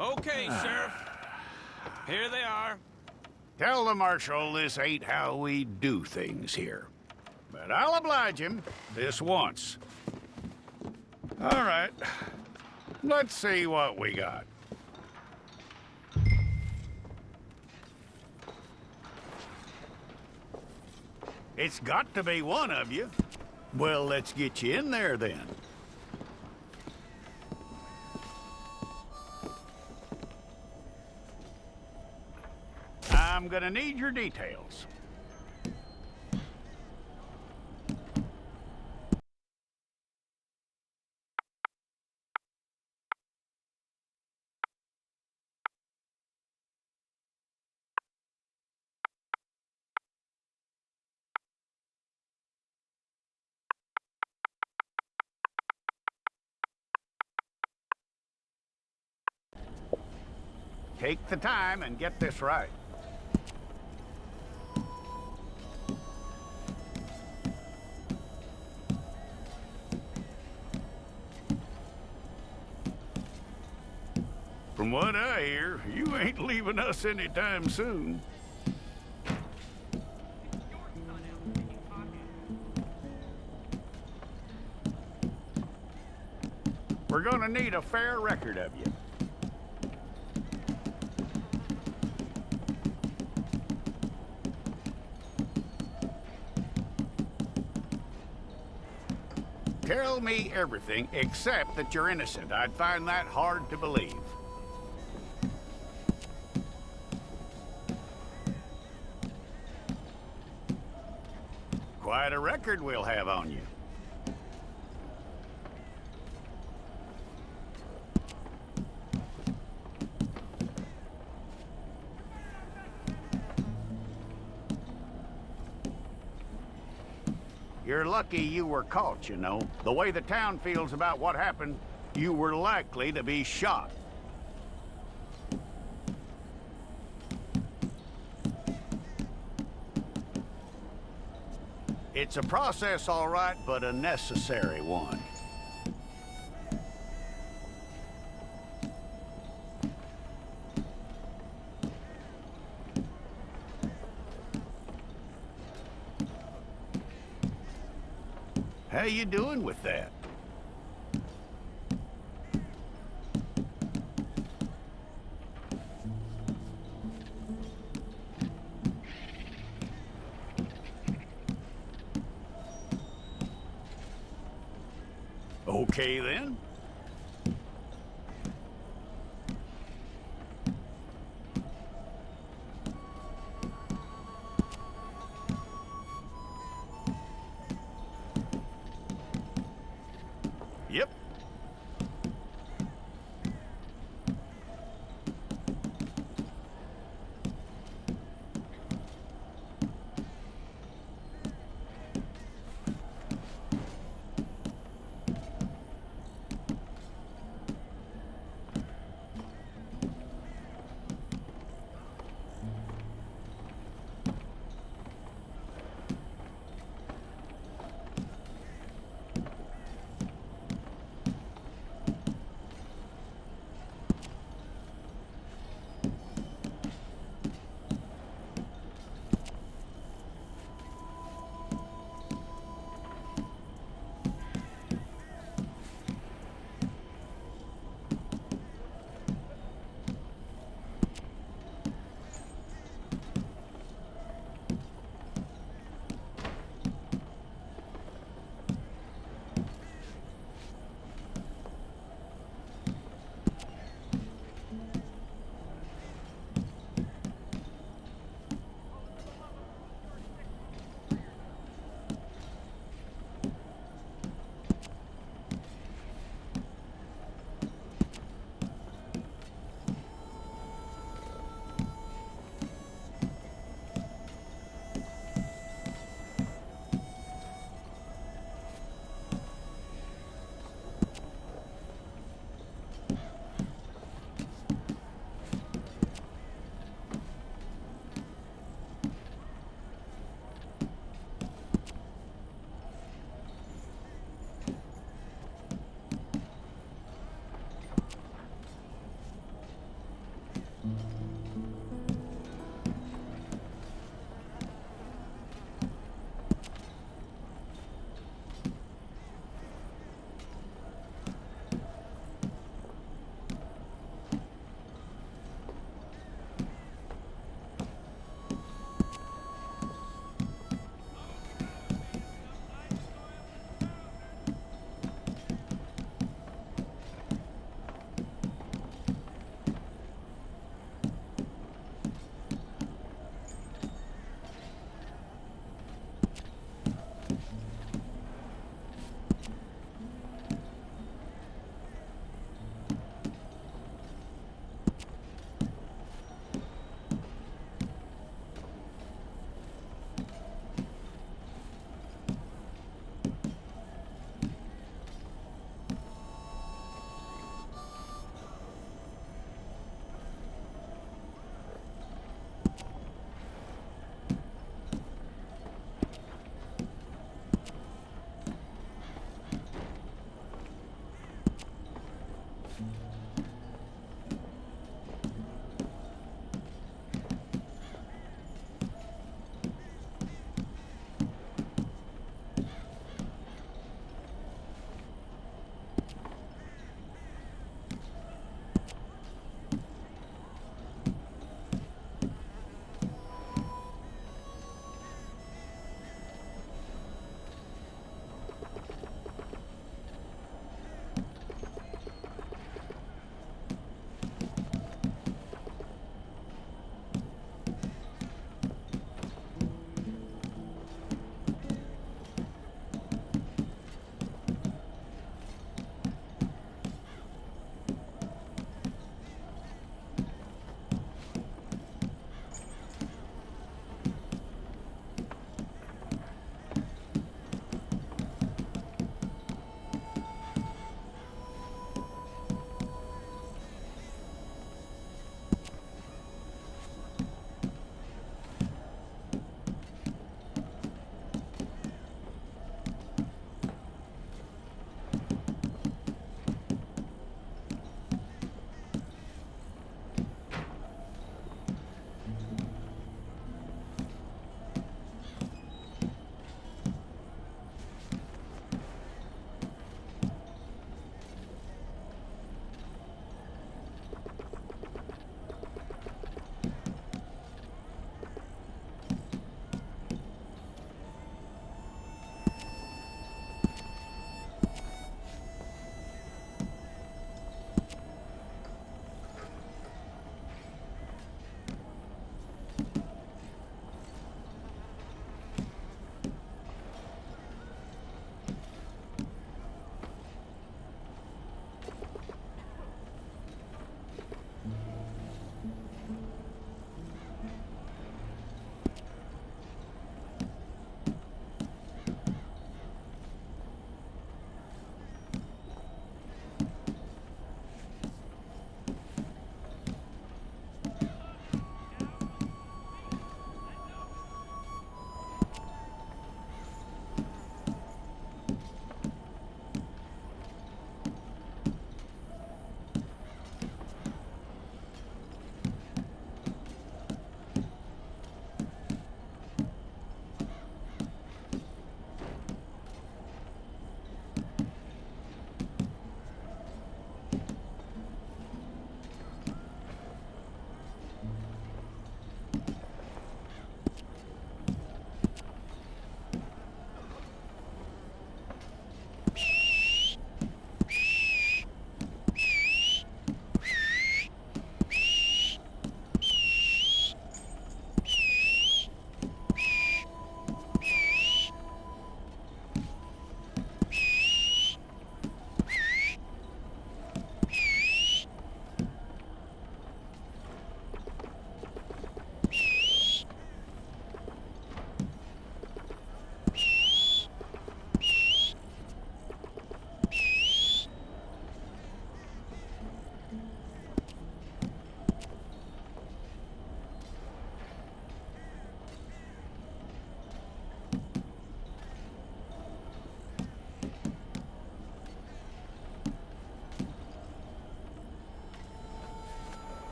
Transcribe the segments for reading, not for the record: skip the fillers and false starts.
Okay, Sheriff. Here they are. Tell the Marshal this ain't how we do things here. But I'll oblige him this once. All right. Let's see what we got. It's got to be one of you. Well, let's get you in there then. I'm gonna need your details. Take the time and get this right. From what I hear, you ain't leaving us anytime soon. We're gonna need a fair record of you. Tell me everything except that you're innocent. I'd find that hard to believe. Quite a record we'll have on you. You're lucky you were caught, you know. The way the town feels about what happened, you were likely to be shot. It's a process, all right, but a necessary one. How you doing with that? Okay, then. Yep.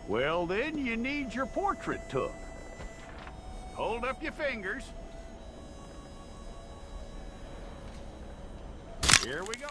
Well, then you need your portrait took. Hold up your fingers. Here we go.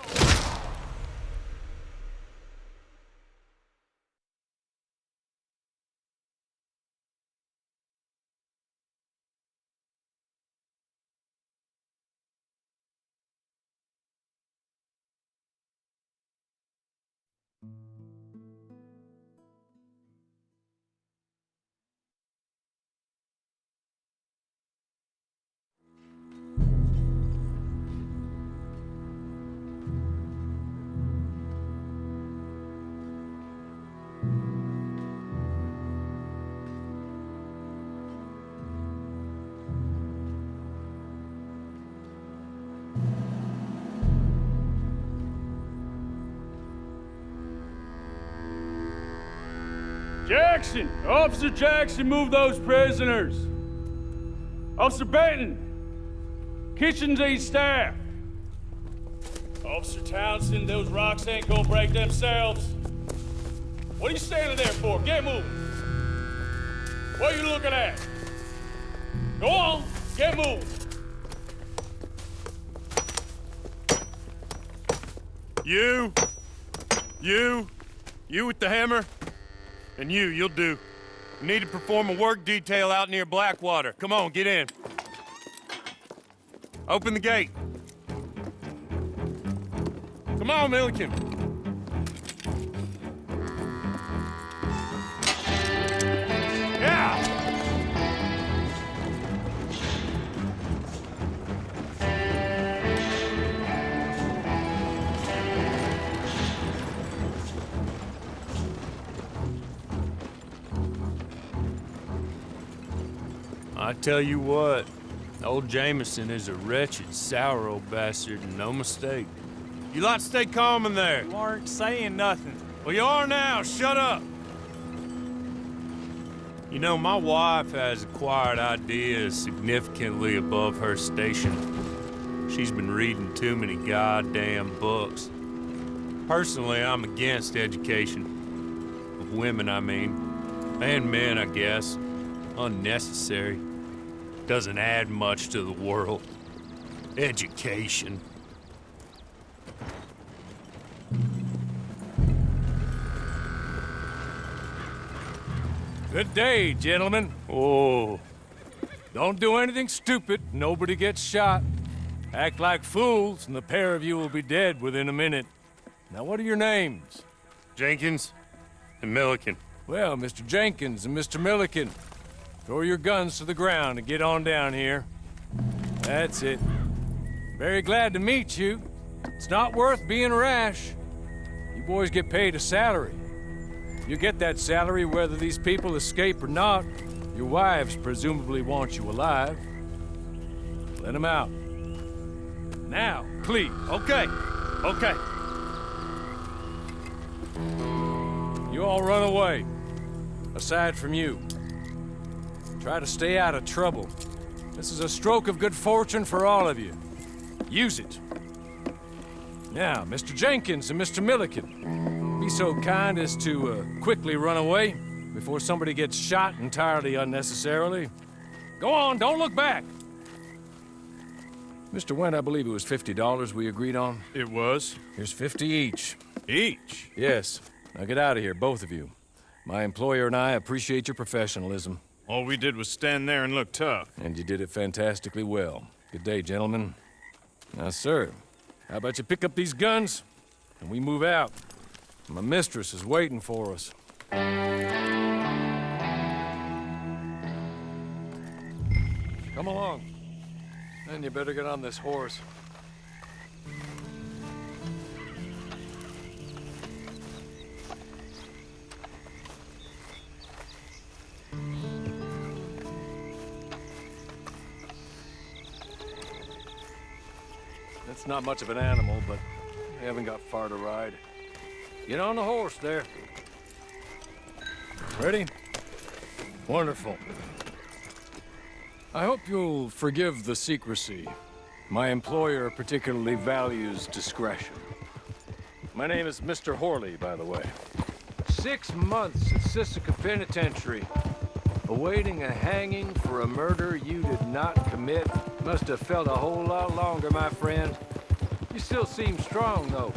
Jackson! Officer Jackson, move those prisoners! Officer Benton! Kitchens aid staff! Officer Townsend, those rocks ain't gonna break themselves. What are you standing there for? Get moving! What are you looking at? Go on, get moving! You with the hammer? And you'll do. We need to perform a work detail out near Blackwater. Come on, get in. Open the gate. Come on, Milliken. Yeah! I tell you what, old Jameson is a wretched, sour old bastard, and no mistake. You lot stay calm in there. You aren't saying nothing. Well, you are now. Shut up. You know, my wife has acquired ideas significantly above her station. She's been reading too many goddamn books. Personally, I'm against education. Of women, I mean. And men, I guess. Unnecessary. Doesn't add much to the world. Education. Good day, gentlemen. Oh, Don't do anything stupid, nobody gets shot. Act like fools, and the pair of you will be dead within a minute. Now, what are your names? Jenkins and Milliken. Well, Mr. Jenkins and Mr. Milliken, throw your guns to the ground and get on down here. That's it. Very glad to meet you. It's not worth being rash. You boys get paid a salary. You get that salary whether these people escape or not. Your wives presumably want you alive. Let them out. Now, please. Okay. You all run away. Aside from you. Try to stay out of trouble. This is a stroke of good fortune for all of you. Use it. Now, Mr. Jenkins and Mr. Milliken, be so kind as to quickly run away before somebody gets shot entirely unnecessarily. Go on, don't look back. Mr. Wendt, I believe it was $50 we agreed on. It was. Here's 50 each. Each? Yes. Now get out of here, both of you. My employer and I appreciate your professionalism. All we did was stand there and look tough. And you did it fantastically well. Good day, gentlemen. Now, sir, how about you pick up these guns and we move out? My mistress is waiting for us. Come along. Then you better get on this horse. It's not much of an animal, but we haven't got far to ride. Get on the horse there. Ready? Wonderful. I hope you'll forgive the secrecy. My employer particularly values discretion. My name is Mr. Horley, by the way. 6 months at Sisika Penitentiary, awaiting a hanging for a murder you did not commit. Must have felt a whole lot longer, my friend. You still seem strong, though.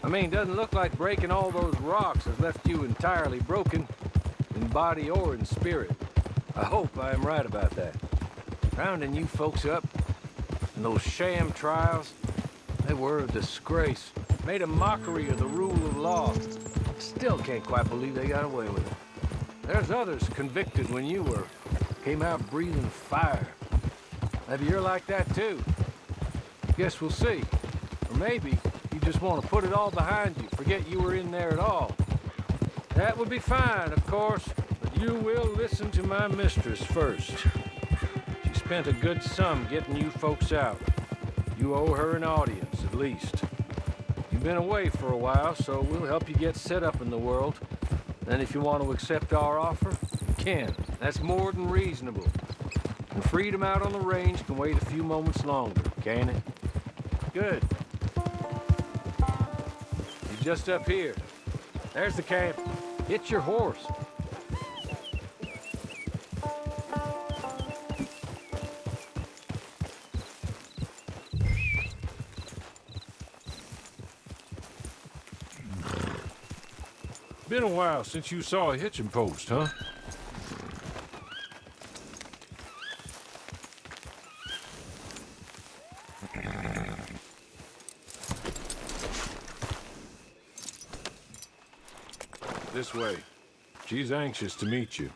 I mean, doesn't look like breaking all those rocks has left you entirely broken, in body or in spirit. I hope I am right about that. Rounding you folks up, and those sham trials, they were a disgrace. Made a mockery of the rule of law. Still can't quite believe they got away with it. There's others convicted when you were. Came out breathing fire. Maybe you're like that too. Guess we'll see. Or maybe you just want to put it all behind you, forget you were in there at all. That would be fine, of course, but you will listen to my mistress first. She spent a good sum getting you folks out. You owe her an audience, at least. You've been away for a while, so we'll help you get set up in the world. Then if you want to accept our offer, you can. That's more than reasonable. And freedom out on the range can wait a few moments longer, can't it? Good. You're just up here. There's the camp. Hit your horse. Been a while since you saw a hitching post, huh? This way. She's anxious to meet you.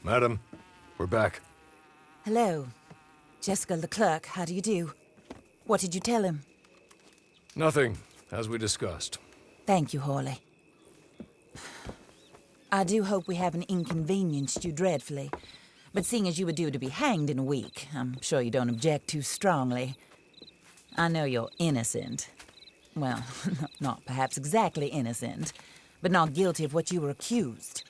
Madam, we're back. Hello. Jessica Leclerc, how do you do? What did you tell him? Nothing, as we discussed. Thank you, Hawley. I do hope we haven't inconvenienced you dreadfully. But seeing as you were due to be hanged in a week, I'm sure you don't object too strongly. I know you're innocent. Well, not perhaps exactly innocent, but not guilty of what you were accused.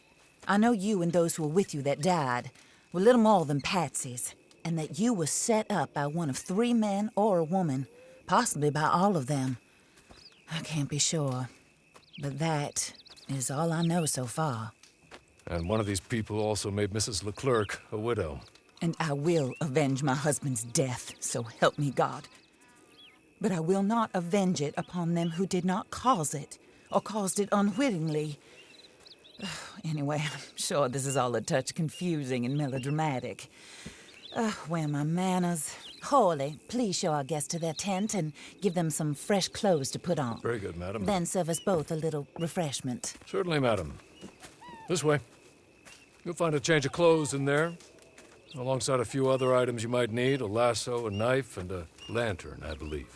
I know you and those who were with you that died were little more than patsies, and that you were set up by one of 3 men or a woman, possibly by all of them. I can't be sure, but that is all I know so far. And one of these people also made Mrs. Leclerc a widow. And I will avenge my husband's death, so help me God. But I will not avenge it upon them who did not cause it, or caused it unwittingly. Anyway, I'm sure this is all a touch confusing and melodramatic. Where are my manners? Hawley, please show our guests to their tent and give them some fresh clothes to put on. Very good, madam. Then serve us both a little refreshment. Certainly, madam. This way. You'll find a change of clothes in there, alongside a few other items you might need, a lasso, a knife, and a lantern, I believe.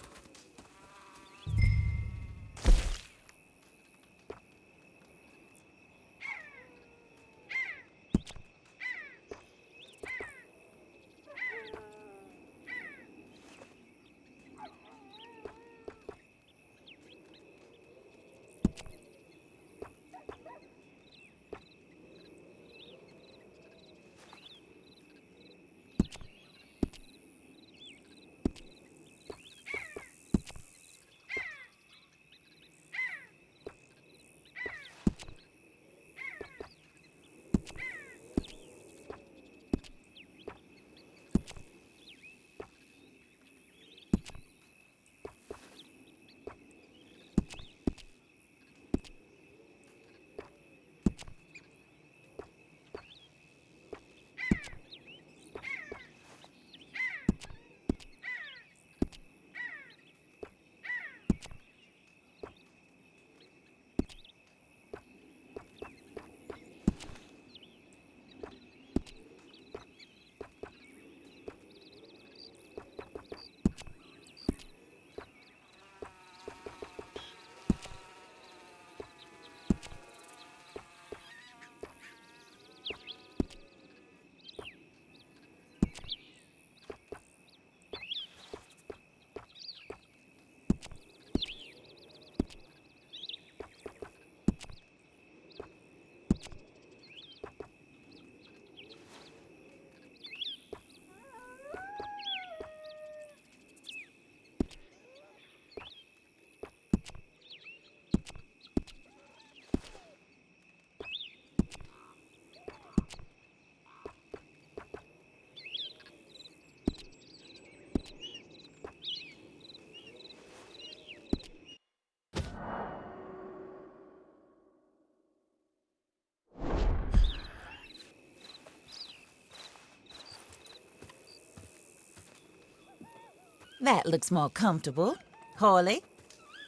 That looks more comfortable. Hawley,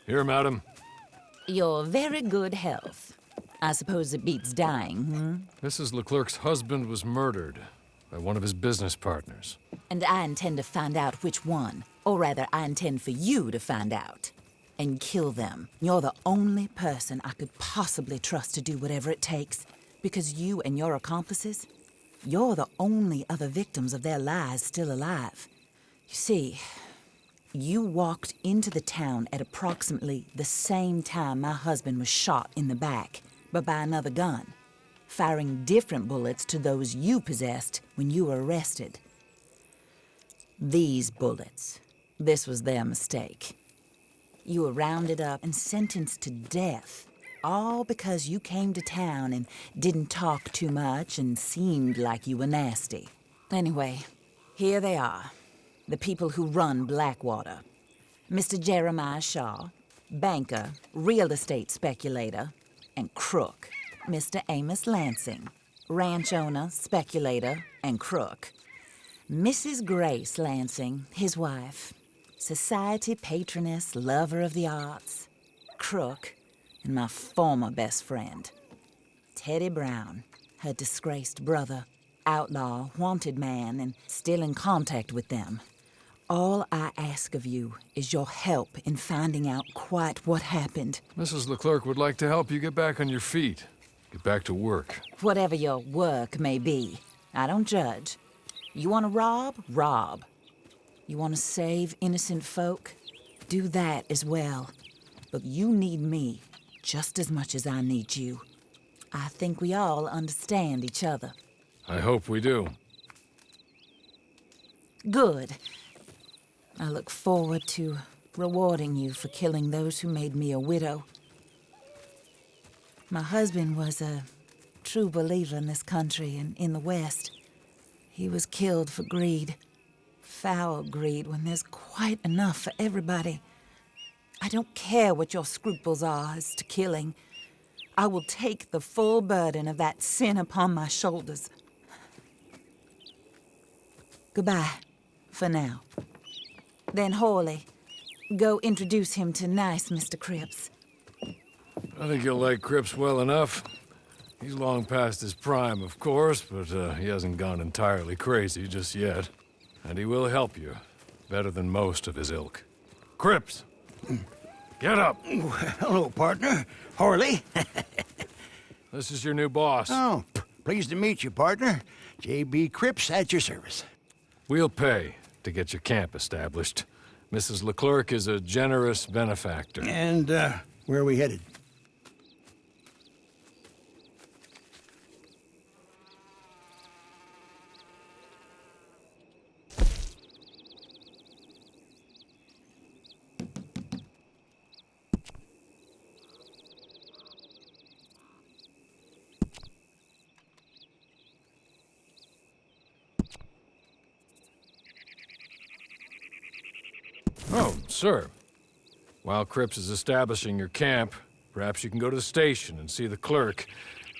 Here, madam. your very good health. I suppose it beats dying, Mrs. Leclerc's husband was murdered by one of his business partners. And I intend to find out which one. Or rather, I intend for you to find out. And kill them. You're the only person I could possibly trust to do whatever it takes. Because you and your accomplices, you're the only other victims of their lies still alive. You see, you walked into the town at approximately the same time my husband was shot in the back, but by another gun, firing different bullets to those you possessed when you were arrested. These bullets, this was their mistake. You were rounded up and sentenced to death, all because you came to town and didn't talk too much and seemed like you were nasty. Anyway, here they are. The people who run Blackwater. Mr. Jeremiah Shaw, banker, real estate speculator, and crook. Mr. Amos Lansing, ranch owner, speculator, and crook. Mrs. Grace Lansing, his wife, society patroness, lover of the arts, crook, and my former best friend. Teddy Brown, her disgraced brother, outlaw, wanted man, and still in contact with them. All I ask of you is your help in finding out quite what happened. Mrs. Leclerc would like to help you get back on your feet. Get back to work. Whatever your work may be, I don't judge. You want to rob? Rob. You want to save innocent folk? Do that as well. But you need me just as much as I need you. I think we all understand each other. I hope we do. Good. I look forward to rewarding you for killing those who made me a widow. My husband was a true believer in this country and in the West. He was killed for greed. Foul greed when there's quite enough for everybody. I don't care what your scruples are as to killing. I will take the full burden of that sin upon my shoulders. Goodbye, for now. Then Hawley, go introduce him to nice Mr. Cripps. I think you'll like Cripps well enough. He's long past his prime, of course, but he hasn't gone entirely crazy just yet. And he will help you, better than most of his ilk. Cripps! Get up! Hello, partner. Harley. This is your new boss. Oh, pleased to meet you, partner. J.B. Cripps at your service. We'll pay to get your camp established. Mrs. Leclerc is a generous benefactor. And, where are we headed? Oh, sir. While Cripps is establishing your camp, perhaps you can go to the station and see the clerk,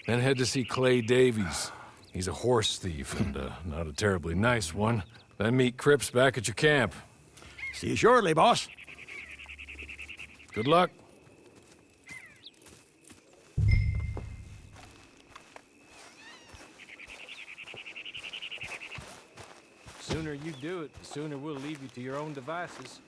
then head to see Clay Davies. He's a horse thief, and not a terribly nice one. Then meet Cripps back at your camp. See you shortly, boss. Good luck. The sooner you do it, the sooner we'll leave you to your own devices.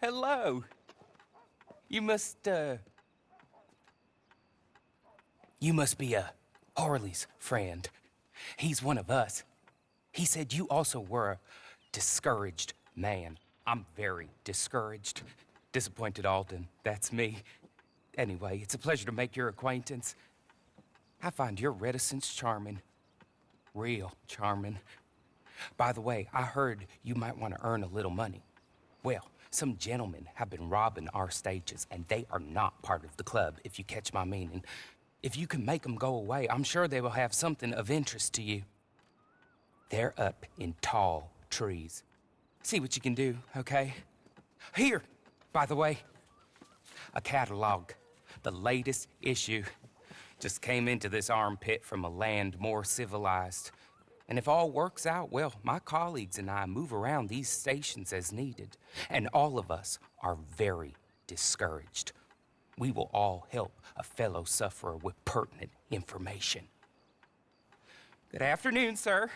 hello. You must be Harley's friend. He's one of us. He said you also were a discouraged man. I'm very discouraged. Disappointed Alden, that's me. Anyway, it's a pleasure to make your acquaintance. I find your reticence charming. Real charming. By the way, I heard you might want to earn a little money. Well, some gentlemen have been robbing our stages, and they are not part of the club, if you catch my meaning. If you can make them go away, I'm sure they will have something of interest to you. They're up in tall trees. See what you can do, okay? Here, by the way, a catalog. The latest issue. Just came into this armpit from a land more civilized. And if all works out, well, my colleagues and I move around these stations as needed. And all of us are very discouraged. We will all help a fellow sufferer with pertinent information. Good afternoon, sir.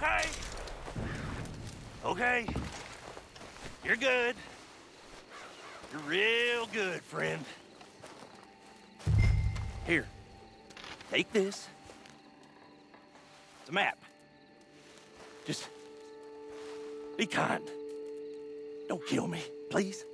okay? Okay. You're good. You're real good, friend. Here. Take this. It's a map. Just be kind. Don't kill me, please.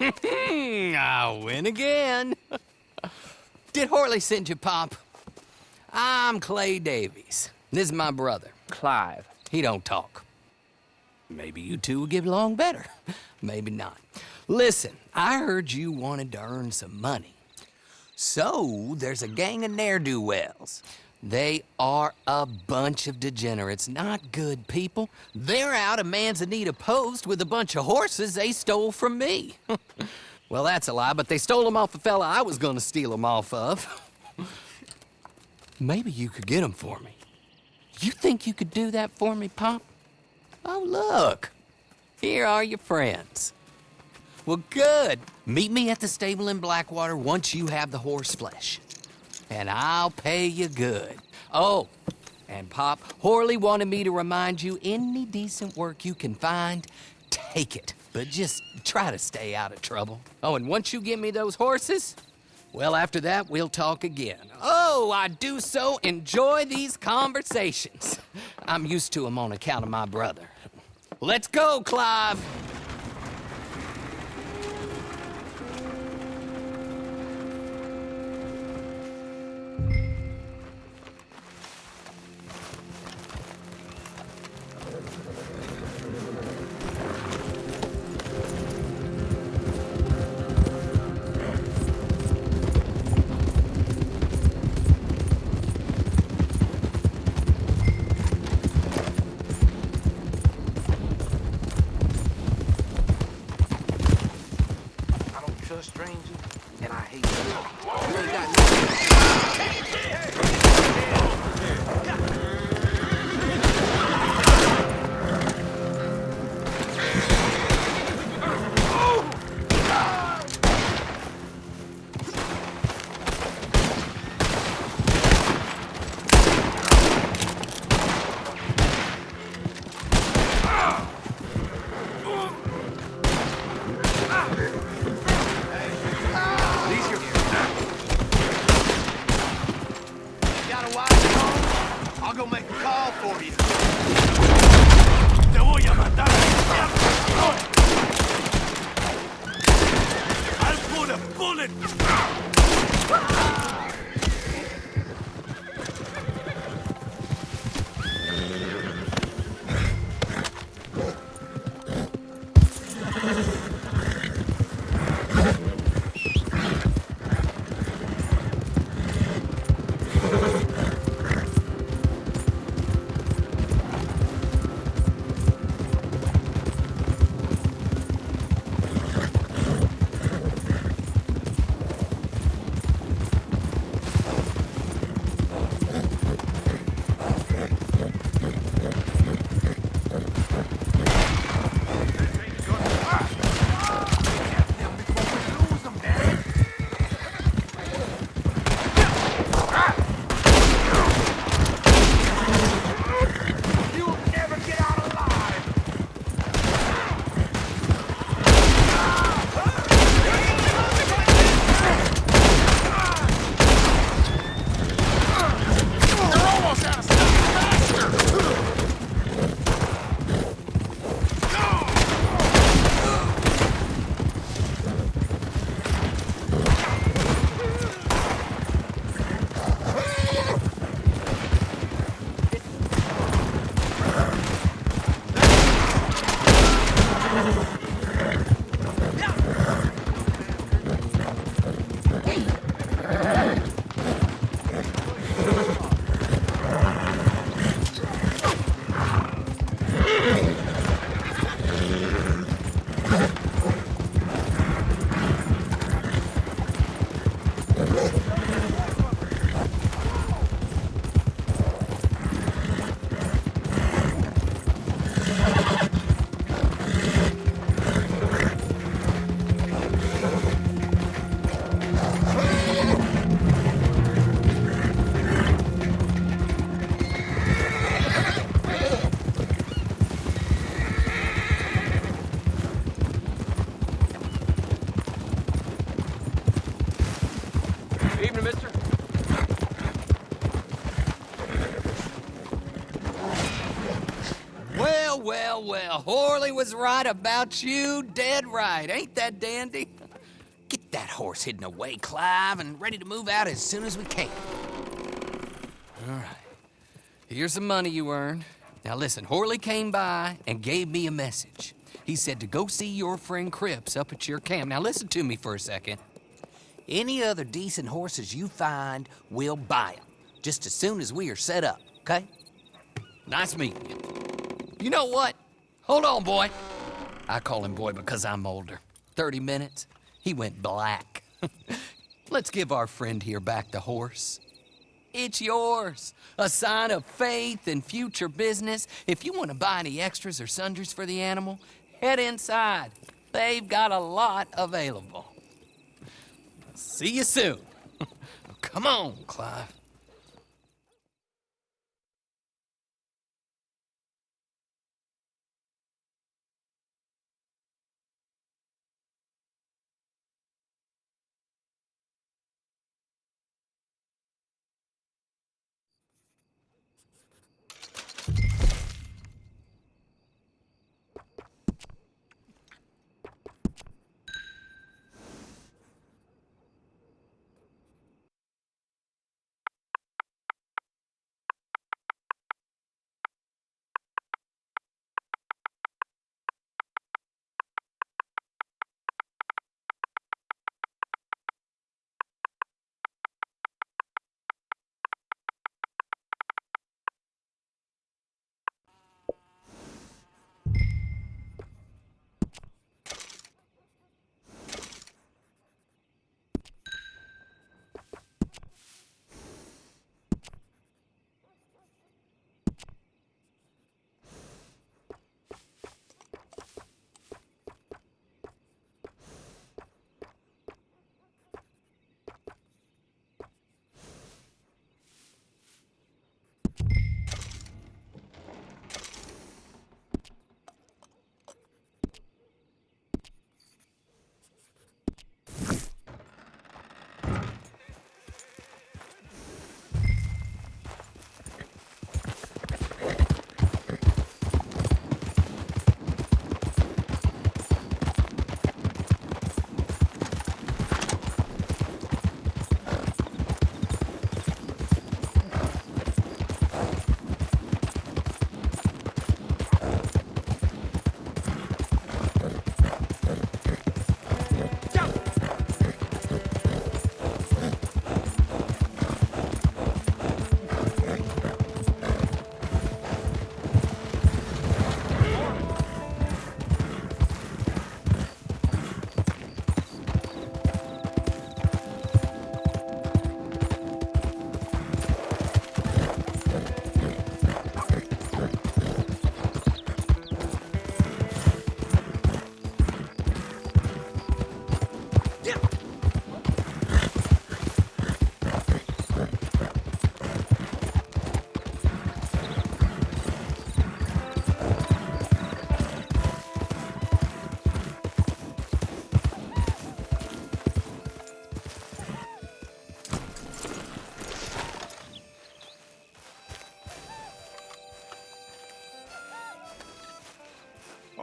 I win again. Did Horley send you, Pop? I'm Clay Davies. This is my brother, Clive. He don't talk. Maybe you two will get along better. Maybe not. Listen, I heard you wanted to earn some money. So, there's a gang of ne'er-do-wells. They are a bunch of degenerates, not good people. They're out of Manzanita Post with a bunch of horses they stole from me. Well, that's a lie, but they stole them off the fella I was gonna steal them off of. Maybe you could get them for me. You think you could do that for me, Pop? Oh, look. Here are your friends. Well, good. Meet me at the stable in Blackwater once you have the horse flesh. And I'll pay you good. Oh, and Pop, Horley wanted me to remind you, any decent work you can find, take it. But just try to stay out of trouble. Oh, and once you give me those horses, well, after that, we'll talk again. Oh, I do so enjoy these conversations. I'm used to them on account of my brother. Let's go, Clive. Stranger, and I hate you. You ain't got nothing. I'll go make a call for you. Te voy a matar. I'll put a bullet. well, well. Horley was right about you, dead right. Ain't that dandy? Get that horse hidden away, Clive, and ready to move out as soon as we can. All right. Here's the money you earned. Now listen, Horley came by and gave me a message. He said to go see your friend Cripps up at your camp. Now listen to me for a second. Any other decent horses you find, we'll buy them. Just as soon as we are set up, okay? Nice meeting you. You know what? Hold on, boy. I call him boy because I'm older. 30 minutes, he went black. Let's give our friend here back the horse. It's yours. A sign of faith and future business. If you want to buy any extras or sundries for the animal, head inside. They've got a lot available. See you soon. Come on, Clive.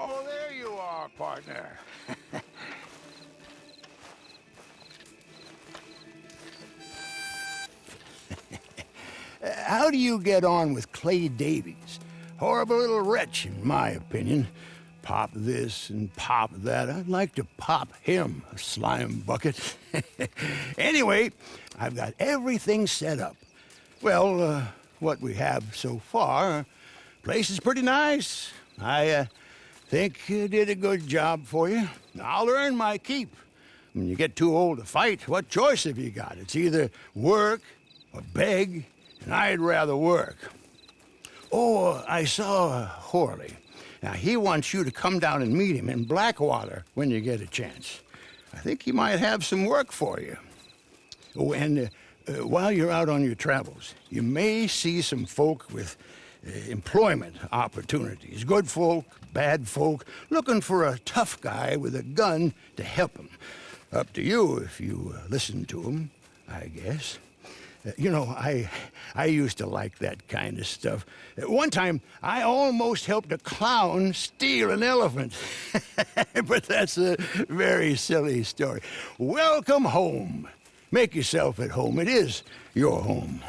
Oh, there you are, partner. How do you get on with Clay Davies? Horrible little wretch, in my opinion. Pop this and pop that. I'd like to pop him, a slime bucket. Anyway, I've got everything set up. Well, what we have so far, place is pretty nice. I think you did a good job for you. I'll earn my keep. When you get too old to fight, what choice have you got? It's either work or beg, and I'd rather work. Oh, I saw Horley. Now, he wants you to come down and meet him in Blackwater when you get a chance. I think he might have some work for you. Oh, and while you're out on your travels, you may see some folk with employment opportunities. Good folk, bad folk, looking for a tough guy with a gun to help them. Up to you if you listen to them, I guess. You know, I used to like that kind of stuff. One time, I almost helped a clown steal an elephant. But that's a very silly story. Welcome home. Make yourself at home. It is your home.